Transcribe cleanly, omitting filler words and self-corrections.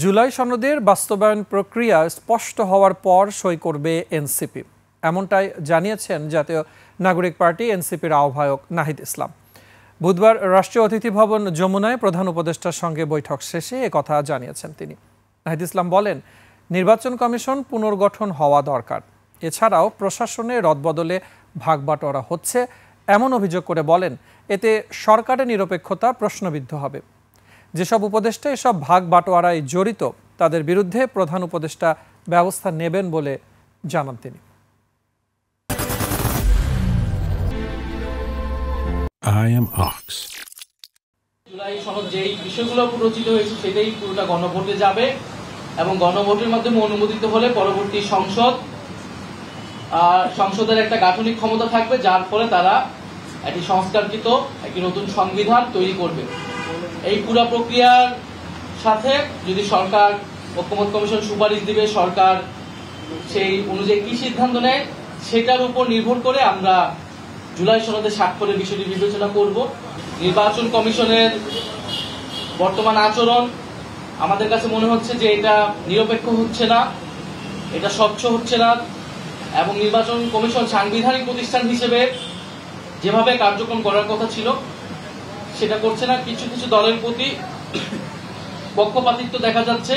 জুলাই সনদের বাস্তবায়ন প্রক্রিয়া স্পষ্ট হওয়ার পর সই করবে এনসিপি, এমনটাই জানিয়েছেন জাতীয় নাগরিক পার্টি এনসিপির আহ্বায়ক নাহিদ ইসলাম। বুধবার রাষ্ট্রীয় অতিথি ভবন যমুনায় প্রধান উপদেষ্টার সঙ্গে বৈঠক শেষে একথা জানিয়েছেন তিনি। নাহিদ ইসলাম বলেন, নির্বাচন কমিশন পুনর্গঠন হওয়া দরকার। এছাড়াও প্রশাসনে রদবদলে ভাগবাটোয়ারা হচ্ছে এমন অভিযোগ করে বলেন, এতে সরকারের নিরপেক্ষতা প্রশ্নবিদ্ধ হবে। যেসব উপদেষ্টা এসব ভাগ বাটোয়ারায় জড়িত তাদের বিরুদ্ধে প্রধান উপদেষ্টা ব্যবস্থা নেবেন বলে জানান তিনি। জুলাই সনদ যেই বিষয়গুলো রচিত হয়েছে সেটাই পুরোটা গণভোটে যাবে এবং গণভোটের মাধ্যমে অনুমোদিত হলে পরবর্তী সংসদের একটা গাঠনিক ক্ষমতা থাকবে, যার ফলে তারা একটি সংস্কারকৃত একটি নতুন সংবিধান তৈরি করবে। এই পুরো প্রক্রিয়ার সাথে যদি সরকার ঐকমত্য কমিশন সুপারিশ দিবে, সরকার সেই অনুযায়ী কি সিদ্ধান্ত নেয় সেটার উপর নির্ভর করে আমরা জুলাই সনদে স্বাক্ষরের বিষয়টি বিবেচনা করব। নির্বাচন কমিশনের বর্তমান আচরণ আমাদের কাছে মনে হচ্ছে যে এটা নিরপেক্ষ হচ্ছে না, এটা স্বচ্ছ হচ্ছে না এবং নির্বাচন কমিশন সাংবিধানিক প্রতিষ্ঠান হিসেবে যেভাবে কার্যক্রম করার কথা ছিল সেটা করছে না। কিছু কিছু দলের প্রতি পক্ষপাতিত্ব দেখা যাচ্ছে।